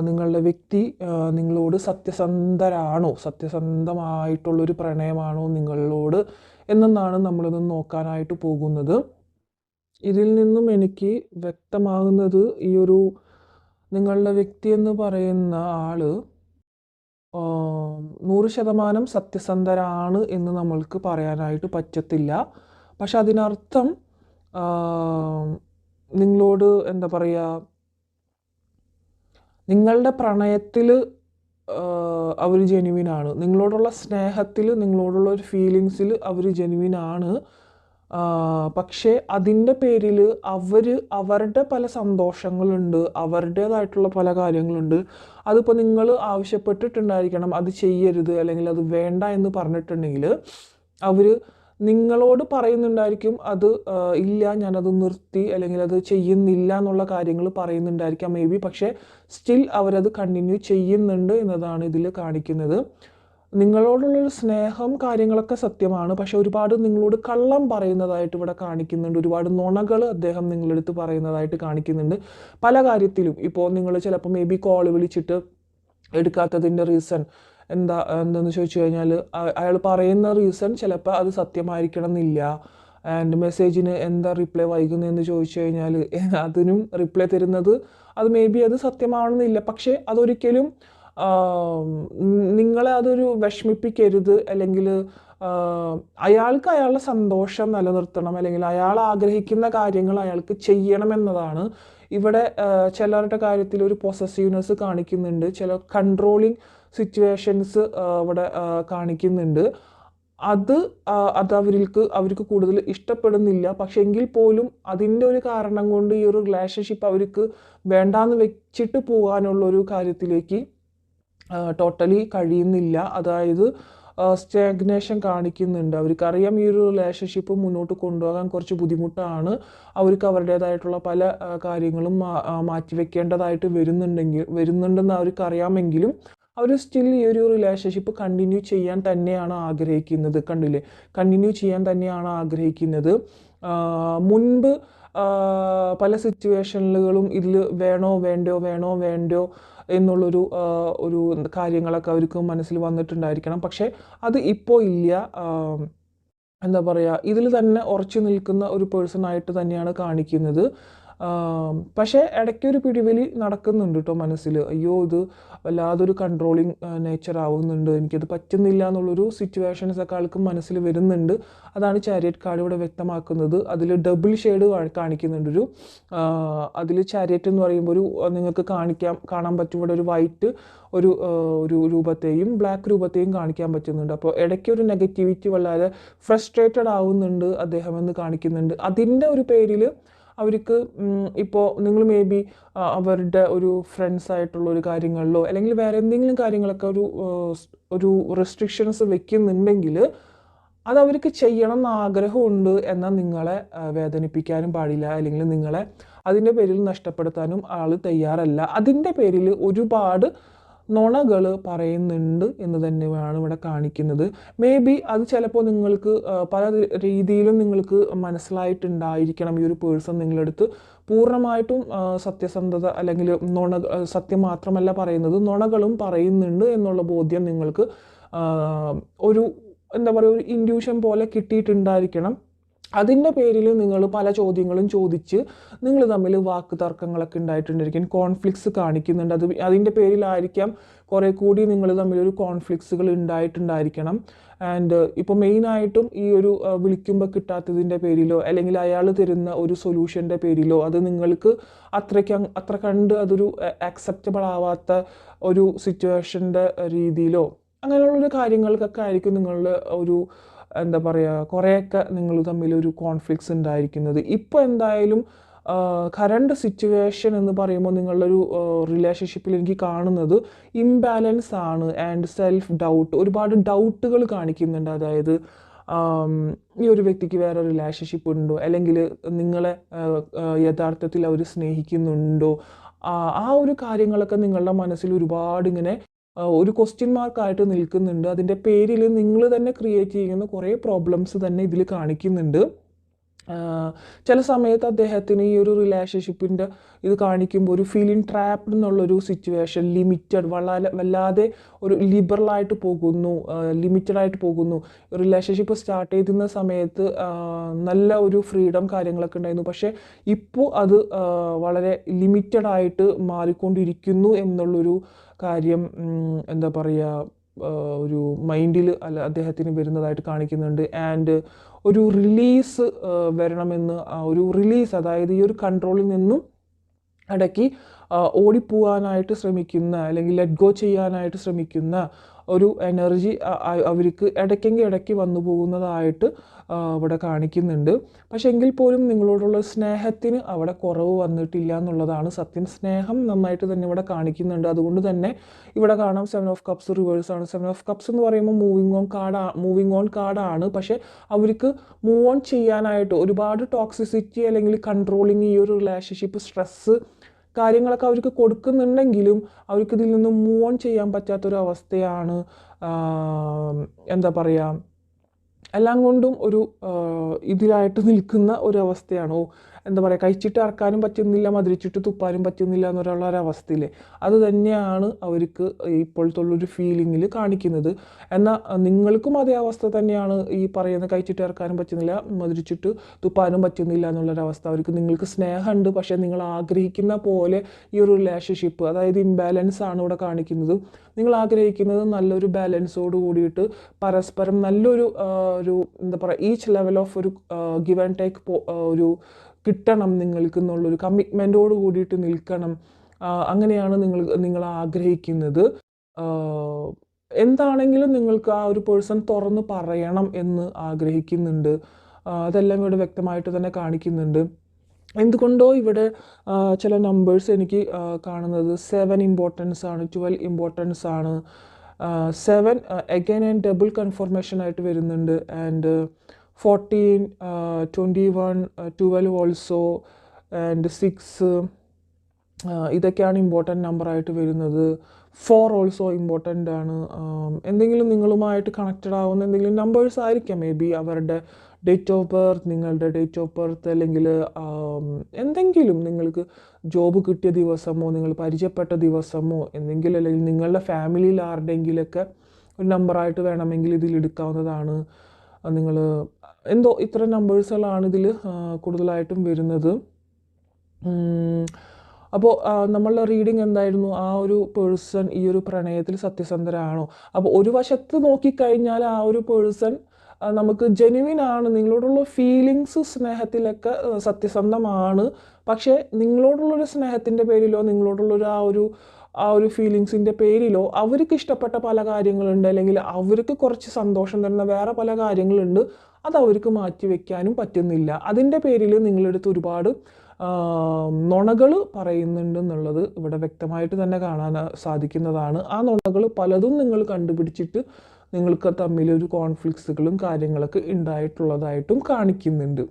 നിങ്ങളുടെ വ്യക്തി നിങ്ങളോട് സത്യസന്ധമായിട്ടുള്ളൊരു പ്രണയമാണോ നിങ്ങളോട് എന്നാണ് നമ്മളിത് നോക്കാനായിട്ട് പോകുന്നത്. ഇതിൽ നിന്നും എനിക്ക് വ്യക്തമാകുന്നത് ഈ ഒരു നിങ്ങളുടെ വ്യക്തി എന്ന് പറയുന്ന ആള് 100% സത്യസന്ധരാണ് എന്ന് നമ്മൾക്ക് പറയാനായിട്ട് പറ്റത്തില്ല. പക്ഷെ അതിനർത്ഥം നിങ്ങളോട് എന്താ പറയുക, നിങ്ങളുടെ പ്രണയത്തിൽ അവർ ജെനുവിനാണ്, നിങ്ങളോടുള്ള സ്നേഹത്തിൽ, നിങ്ങളോടുള്ള ഒരു ഫീലിങ്സിൽ അവർ ജെനുവിനാണ്. പക്ഷേ അതിൻ്റെ പേരിൽ അവരുടെ പല സന്തോഷങ്ങളുണ്ട്, അവരുടേതായിട്ടുള്ള പല കാര്യങ്ങളുണ്ട്. അതിപ്പോൾ നിങ്ങൾ ആവശ്യപ്പെട്ടിട്ടുണ്ടായിരിക്കണം അത് ചെയ്യരുത് അല്ലെങ്കിൽ അത് വേണ്ട എന്ന് പറഞ്ഞിട്ടുണ്ടെങ്കിൽ അവർ നിങ്ങളോട് പറയുന്നുണ്ടായിരിക്കും അത് ഇല്ല ഞാനത് നിർത്തി അല്ലെങ്കിൽ അത് ചെയ്യുന്നില്ല എന്നുള്ള കാര്യങ്ങൾ പറയുന്നുണ്ടായിരിക്കാം മേ ബി. പക്ഷേ സ്റ്റിൽ അവരത് കണ്ടിന്യൂ ചെയ്യുന്നുണ്ട് എന്നതാണ് ഇതിൽ കാണിക്കുന്നത്. നിങ്ങളോടുള്ളൊരു സ്നേഹം കാര്യങ്ങളൊക്കെ സത്യമാണ്, പക്ഷെ ഒരുപാട് നിങ്ങളോട് കള്ളം പറയുന്നതായിട്ട് ഇവിടെ കാണിക്കുന്നുണ്ട്. ഒരുപാട് നുണകൾ അദ്ദേഹം നിങ്ങളെടുത്ത് പറയുന്നതായിട്ട് കാണിക്കുന്നുണ്ട് പല കാര്യത്തിലും. ഇപ്പോൾ നിങ്ങൾ ചിലപ്പോൾ മേ ബി കോൾ വിളിച്ചിട്ട് എടുക്കാത്തതിൻ്റെ റീസൺ എന്താണെന്ന് ചോദിച്ചു കഴിഞ്ഞാൽ അയാൾ പറയുന്ന റീസൺ ചിലപ്പോൾ അത് സത്യമായിരിക്കണം എന്നില്ല. ആൻഡ് മെസ്സേജിന് എന്താ റിപ്ലൈ വൈകുന്നതെന്ന് ചോദിച്ചു കഴിഞ്ഞാൽ അതിനും റിപ്ലൈ തരുന്നത് അത് മേ ബി അത് സത്യമാണെന്നില്ല. പക്ഷേ അതൊരിക്കലും നിങ്ങളെ അതൊരു വിഷമിപ്പിക്കരുത്, അല്ലെങ്കിൽ അയാൾക്ക് അയാളുടെ സന്തോഷം നിലനിർത്തണം അല്ലെങ്കിൽ അയാൾ ആഗ്രഹിക്കുന്ന കാര്യങ്ങൾ അയാൾക്ക് ചെയ്യണമെന്നതാണ്. ഇവിടെ ചിലരുടെ കാര്യത്തിൽ ഒരു പൊസസീവ്നെസ് കാണിക്കുന്നുണ്ട്, ചില കൺട്രോളിങ് സിറ്റുവേഷൻസ് ഇവിടെ കാണിക്കുന്നുണ്ട്. അത് അവർക്ക് കൂടുതൽ ഇഷ്ടപ്പെടുന്നില്ല. പക്ഷെ എങ്കിൽ പോലും അതിൻ്റെ ഒരു കാരണം കൊണ്ട് ഈ ഒരു റിലേഷൻഷിപ്പ് അവർക്ക് വേണ്ടാന്ന് വെച്ചിട്ട് പോകാനുള്ളൊരു കാര്യത്തിലേക്ക് ടോട്ടലി കഴിയുന്നില്ല. അതായത് സ്റ്റാഗ്നേഷൻ കാണിക്കുന്നുണ്ട്. അവർക്കറിയാം ഈ ഒരു റിലേഷൻഷിപ്പ് മുന്നോട്ട് കൊണ്ടുപോകാൻ കുറച്ച് ബുദ്ധിമുട്ടാണ്, അവർക്ക് അവരുടേതായിട്ടുള്ള പല കാര്യങ്ങളും മാറ്റിവെക്കേണ്ടതായിട്ട് വരുന്നുണ്ടെന്ന് അവർക്കറിയാമെങ്കിലും അവർ സ്റ്റിൽ ഈ ഒരു റിലേഷൻഷിപ്പ് കണ്ടിന്യൂ ചെയ്യാൻ തന്നെയാണ് ആഗ്രഹിക്കുന്നത്. കണ്ടില്ലേ, കണ്ടിന്യൂ ചെയ്യാൻ തന്നെയാണ് ആഗ്രഹിക്കുന്നത്. മുൻപ് പല സിറ്റുവേഷനുകളും ഇതിൽ വേണോ വേണ്ടോ എന്നുള്ളൊരു കാര്യങ്ങളൊക്കെ അവർക്ക് മനസ്സിൽ വന്നിട്ടുണ്ടായിരിക്കണം. പക്ഷേ അത് ഇപ്പോൾ ഇല്ല. എന്താ പറയുക, ഇതിൽ തന്നെ ഉറച്ചു നിൽക്കുന്ന ഒരു പേഴ്സണായിട്ട് തന്നെയാണ് കാണിക്കുന്നത്. പക്ഷേ ഇടയ്ക്കൊരു പിടിവലി നടക്കുന്നുണ്ട് കേട്ടോ മനസ്സിൽ. അയ്യോ ഇത് വല്ലാതൊരു കൺട്രോളിങ് നേച്ചർ ആവുന്നുണ്ട്, എനിക്കത് പറ്റുന്നില്ല എന്നുള്ളൊരു സിറ്റുവേഷൻസൊക്കെ ആൾക്ക് മനസ്സിൽ വരുന്നുണ്ട്. അതാണ് ചാരിയറ്റ് കാർഡ് ഇവിടെ വ്യക്തമാക്കുന്നത്. അതിൽ ഡബിൾ ഷെയ്ഡ് കാണിക്കുന്നുണ്ട്. അതിൽ ചാരിയറ്റ് എന്ന് പറയുമ്പോൾ നിങ്ങൾക്ക് കാണാൻ പറ്റും ഇവിടെ ഒരു വൈറ്റ് ഒരു രൂപത്തെയും ബ്ലാക്ക് രൂപത്തെയും കാണിക്കാൻ പറ്റുന്നുണ്ട്. അപ്പോൾ ഇടയ്ക്ക് ഒരു നെഗറ്റിവിറ്റി വളരെ ഫ്രസ്ട്രേറ്റഡ് ആവുന്നുണ്ട് അദ്ദേഹം എന്ന് കാണിക്കുന്നുണ്ട്. അതിൻ്റെ ഒരു പേരിൽ അവർക്ക് ഇപ്പോൾ നിങ്ങൾ മേ ബി അവരുടെ ഒരു ഫ്രണ്ട്സ് ആയിട്ടുള്ള ഒരു കാര്യങ്ങളിലോ അല്ലെങ്കിൽ വേറെ എന്തെങ്കിലും കാര്യങ്ങളൊക്കെ ഒരു റെസ്ട്രിക്ഷൻസ് വെക്കുന്നുണ്ടെങ്കിൽ അത് അവർക്ക് ചെയ്യണം എന്ന് ആഗ്രഹമുണ്ട്, എന്നാൽ നിങ്ങളെ വേദനിപ്പിക്കാനും പാടില്ല അല്ലെങ്കിൽ നിങ്ങളെ അതിൻ്റെ പേരിൽ നഷ്ടപ്പെടുത്താനും ആൾ തയ്യാറല്ല. അതിൻ്റെ പേരിൽ ഒരുപാട് നുണകൾ പറയുന്നുണ്ട് എന്ന് തന്നെയാണ് ഇവിടെ കാണിക്കുന്നത്. മേ ബി അത് ചിലപ്പോൾ നിങ്ങൾക്ക് പല രീതിയിലും നിങ്ങൾക്ക് മനസ്സിലായിട്ടുണ്ടായിരിക്കണം. ഈ ഒരു പേഴ്സൺ നിങ്ങളെടുത്ത് പൂർണ്ണമായിട്ടും സത്യസന്ധത അല്ലെങ്കിൽ സത്യം മാത്രമല്ല പറയുന്നത്, നുണകളും പറയുന്നുണ്ട് എന്നുള്ള ബോധ്യം നിങ്ങൾക്ക് ഒരു എന്താ പറയുക ഒരു ഇൻഡ്യൂഷൻ പോലെ കിട്ടിയിട്ടുണ്ടായിരിക്കണം. അതിൻ്റെ പേരിൽ നിങ്ങൾ പല ചോദ്യങ്ങളും ചോദിച്ച് നിങ്ങൾ തമ്മിൽ വാക്ക് തർക്കങ്ങളൊക്കെ ഉണ്ടായിട്ടുണ്ടായിരിക്കും, കോൺഫ്ലിക്ട്സ് കാണിക്കുന്നുണ്ട്. അതിൻ്റെ പേരിലായിരിക്കാം കുറേ കൂടി നിങ്ങൾ തമ്മിലൊരു കോൺഫ്ലിക്ട്സുകൾ ഉണ്ടായിട്ടുണ്ടായിരിക്കണം. ആൻഡ് ഇപ്പോൾ മെയിനായിട്ടും ഈ ഒരു വിളിക്കുമ്പോൾ കിട്ടാത്തതിൻ്റെ പേരിലോ അല്ലെങ്കിൽ അയാൾ തരുന്ന ഒരു സൊല്യൂഷൻ്റെ പേരിലോ അത് നിങ്ങൾക്ക് അത്ര കണ്ട് അതൊരു ആക്സെപ്റ്റബിൾ ആവാത്ത ഒരു സിറ്റുവേഷൻ്റെ രീതിയിലോ അങ്ങനെയുള്ളൊരു കാര്യങ്ങൾക്കൊക്കെ ആയിരിക്കും നിങ്ങളുടെ ഒരു എന്താ പറയുക കുറേയൊക്കെ നിങ്ങൾ തമ്മിലൊരു കോൺഫ്ലിക്ട്സ് ഉണ്ടായിരിക്കുന്നത്. ഇപ്പോൾ എന്തായാലും കറണ്ട് സിറ്റുവേഷൻ എന്ന് പറയുമ്പോൾ നിങ്ങളുടെ ഒരു റിലേഷൻഷിപ്പിൽ എനിക്ക് കാണുന്നത് ഇംബാലൻസ് ആണ് ആൻഡ് സെൽഫ് ഡൗട്ട്, ഒരുപാട് ഡൗട്ടുകൾ കാണിക്കുന്നുണ്ട്. അതായത് ഈ ഒരു വ്യക്തിക്ക് വേറെ റിലേഷൻഷിപ്പ് ഉണ്ടോ അല്ലെങ്കിൽ നിങ്ങളെ യഥാർത്ഥത്തിൽ അവർ സ്നേഹിക്കുന്നുണ്ടോ, ആ ഒരു കാര്യങ്ങളൊക്കെ നിങ്ങളുടെ മനസ്സിൽ ഒരുപാട് ഇങ്ങനെ ഒരു ക്വസ്റ്റ്യൻ മാർക്കായിട്ട് നിൽക്കുന്നുണ്ട്. അതിൻ്റെ പേരിൽ നിങ്ങൾ തന്നെ ക്രിയേറ്റ് ചെയ്യുന്ന കുറേ പ്രോബ്ലംസ് തന്നെ ഇതിൽ കാണിക്കുന്നുണ്ട്. ചില സമയത്ത് അദ്ദേഹത്തിന് ഈ ഒരു റിലേഷൻഷിപ്പിൻ്റെ ഇത് കാണിക്കുമ്പോൾ ഒരു ഫീലിംഗ് ട്രാപ്ഡ് എന്നുള്ളൊരു സിറ്റുവേഷൻ, ലിമിറ്റഡ്, വല്ലാതെ ഒരു ലിബറലായിട്ട് പോകുന്നു, ലിമിറ്റഡായിട്ട് പോകുന്നു. റിലേഷൻഷിപ്പ് സ്റ്റാർട്ട് ചെയ്തിരുന്ന സമയത്ത് നല്ല ഒരു ഫ്രീഡം കാര്യങ്ങളൊക്കെ ഉണ്ടായിരുന്നു. പക്ഷേ ഇപ്പോൾ അത് വളരെ ലിമിറ്റഡായിട്ട് മാറിക്കൊണ്ടിരിക്കുന്നു എന്നുള്ളൊരു കാര്യം എന്താ പറയുക, ഒരു മൈൻഡിൽ അദ്ദേഹത്തിന് വരുന്നതായിട്ട് കാണിക്കുന്നുണ്ട്. ആൻഡ് ഒരു റിലീസ് വരണമെന്ന്, ഒരു റിലീസ്, അതായത് ഈ ഒരു കൺട്രോളിൽ നിന്നും ഇടയ്ക്ക് ഓടിപ്പോവാനായിട്ട് ശ്രമിക്കുന്ന അല്ലെങ്കിൽ ലെറ്റ് ഗോ ചെയ്യാനായിട്ട് ശ്രമിക്കുന്ന ഒരു എനർജി അവർക്ക് ഇടയ്ക്ക് വന്നു പോകുന്നതായിട്ട് ഇവിടെ കാണിക്കുന്നുണ്ട്. പക്ഷെ എങ്കിൽ പോലും നിങ്ങളോടുള്ള സ്നേഹത്തിന് അവിടെ കുറവ് വന്നിട്ടില്ല എന്നുള്ളതാണ് സത്യം. സ്നേഹം നന്നായിട്ട് തന്നെ ഇവിടെ കാണിക്കുന്നുണ്ട്. അതുകൊണ്ട് തന്നെ ഇവിടെ കാണാം 7 ഓഫ് കപ്സ് റിവേഴ്സാണ്. 7 ഓഫ് കപ്സ് എന്ന് പറയുമ്പോൾ മൂവിങ് ഓൺ കാർഡാണ്. പക്ഷേ അവർക്ക് മൂവ് ഓൺ ചെയ്യാനായിട്ട് ഒരുപാട് ടോക്സിസിറ്റി അല്ലെങ്കിൽ കൺട്രോളിങ്, ഈ ഒരു റിലേഷൻഷിപ്പ് സ്ട്രെസ്സ് കാര്യങ്ങളൊക്കെ അവർക്ക് കൊടുക്കുന്നുണ്ടെങ്കിലും അവർക്ക് ഇതിൽ നിന്ന് മൂവ് ഓൺ ചെയ്യാൻ പറ്റാത്തൊരവസ്ഥയാണ്. എന്താ പറയുക, എല്ലാം കൊണ്ടും ഒരു ഇതിലായിട്ട് നിൽക്കുന്ന ഒരവസ്ഥയാണ്. എന്താ പറയുക, കഴിച്ചിട്ട് ഇറക്കാനും പറ്റുന്നില്ല, മധുരിച്ചിട്ട് തുപ്പാനും പറ്റുന്നില്ല എന്നുള്ള ഒരവസ്ഥയില്ലേ, അത് തന്നെയാണ് അവർക്ക് ഇപ്പോഴത്തുള്ളൊരു ഫീലിങ്ങിൽ കാണിക്കുന്നത്. എന്നാൽ നിങ്ങൾക്കും അതേ അവസ്ഥ തന്നെയാണ് ഈ പറയുന്ന കഴിച്ചിട്ട് ഇറക്കാനും പറ്റുന്നില്ല, മധുരിച്ചിട്ട് തുപ്പാനും പറ്റുന്നില്ല എന്നുള്ളൊരവസ്ഥ. അവർക്ക് നിങ്ങൾക്ക് സ്നേഹമുണ്ട്, പക്ഷേ നിങ്ങൾ ആഗ്രഹിക്കുന്ന പോലെ ഈ ഒരു റിലേഷൻഷിപ്പ്, അതായത് ഇംബാലൻസ് ആണ് ഇവിടെ കാണിക്കുന്നത്. നിങ്ങൾ ആഗ്രഹിക്കുന്നത് നല്ലൊരു ബാലൻസോട് കൂടിയിട്ട് പരസ്പരം നല്ലൊരു ഒരു എന്താ പറയുക, ഈച്ച് ലെവൽ ഓഫ് ഒരു ഗിവ് ആൻഡ് ടേക്ക് ഒരു കിട്ടണം നിങ്ങൾക്ക് എന്നുള്ളൊരു കമ്മിറ്റ്മെൻറ്റോട് കൂടിയിട്ട് നിൽക്കണം. അങ്ങനെയാണ് നിങ്ങൾ ആഗ്രഹിക്കുന്നത്. എന്താണെങ്കിലും നിങ്ങൾക്ക് ആ ഒരു പേഴ്സൺ തുറന്ന് പറയണം എന്ന് ആഗ്രഹിക്കുന്നുണ്ട്. അതെല്ലാം ഇവിടെ വ്യക്തമായിട്ട് തന്നെ കാണിക്കുന്നുണ്ട്. എന്തുകൊണ്ടോ ഇവിടെ ചില നമ്പേഴ്സ് എനിക്ക് കാണുന്നത് 7 ഇമ്പോർട്ടൻസ് ആണ്, 12 ഇമ്പോർട്ടൻസ് ആണ്. 7 അഗൈൻ ആൻഡ് ഡബിൾ കൺഫർമേഷൻ ആയിട്ട് വരുന്നുണ്ട്. ആൻഡ് 14, 21, 12 ഓൾസോ, ആൻഡ് 6 ഇതൊക്കെയാണ് ഇമ്പോർട്ടൻറ്റ് നമ്പറായിട്ട് വരുന്നത്. 4 ഓൾസോ ഇമ്പോർട്ടൻ്റ് ആണ്. എന്തെങ്കിലും നിങ്ങളുമായിട്ട് കണക്റ്റഡ് ആവുന്ന എന്തെങ്കിലും നമ്പേഴ്സ് ആയിരിക്കാം, മേ ബി അവരുടെ ഡേറ്റ് ഓഫ് ബർത്ത്, നിങ്ങളുടെ ഡേറ്റ് ഓഫ് ബർത്ത്, അല്ലെങ്കിൽ എന്തെങ്കിലും നിങ്ങൾക്ക് ജോബ് കിട്ടിയ ദിവസമോ നിങ്ങൾ പരിചയപ്പെട്ട ദിവസമോ എന്തെങ്കിലും, അല്ലെങ്കിൽ നിങ്ങളുടെ ഫാമിലിയിൽ ആരുടെയെങ്കിലൊക്കെ ഒരു നമ്പറായിട്ട് വേണമെങ്കിൽ ഇതിൽ എടുക്കാവുന്നതാണ്. നിങ്ങൾ എന്തോ ഇത്ര നമ്പേഴ്സുകളാണ് ഇതിൽ കൂടുതലായിട്ടും വരുന്നത്. അപ്പോൾ നമ്മളുടെ റീഡിങ് എന്തായിരുന്നു, ആ ഒരു പേഴ്സൺ ഈ ഒരു പ്രണയത്തിൽ സത്യസന്ധരാണോ? അപ്പോൾ ഒരു വശത്ത് നോക്കിക്കഴിഞ്ഞാൽ ആ ഒരു പേഴ്സൺ നമുക്ക് ജെന്യുവിൻ ആണ്, നിങ്ങളോടുള്ള ഫീലിങ്സ് സ്നേഹത്തിലൊക്കെ സത്യസന്ധമാണ്. പക്ഷേ നിങ്ങളോടുള്ളൊരു സ്നേഹത്തിൻ്റെ പേരിലോ നിങ്ങളോടുള്ളൊരു ആ ഒരു ഫീലിങ്സിൻ്റെ പേരിലോ അവർക്ക് ഇഷ്ടപ്പെട്ട പല കാര്യങ്ങളുണ്ട്, അല്ലെങ്കിൽ അവർക്ക് കുറച്ച് സന്തോഷം തരുന്ന വേറെ പല കാര്യങ്ങളുണ്ട്, അത് അവർക്ക് മാറ്റി വയ്ക്കാനും പറ്റുന്നില്ല. അതിൻ്റെ പേരിൽ നിങ്ങളെടുത്ത് ഒരുപാട് നുണകൾ പറയുന്നുണ്ടെന്നുള്ളത് ഇവിടെ വ്യക്തമായിട്ട് തന്നെ കാണാൻ സാധിക്കുന്നതാണ്. ആ നുണകൾ പലതും നിങ്ങൾ കണ്ടുപിടിച്ചിട്ട് നിങ്ങൾക്ക് തമ്മിലൊരു കോൺഫ്ലിക്ട്സുകളും കാര്യങ്ങളൊക്കെ ഉണ്ടായിട്ടുള്ളതായിട്ടും കാണിക്കുന്നുണ്ട്.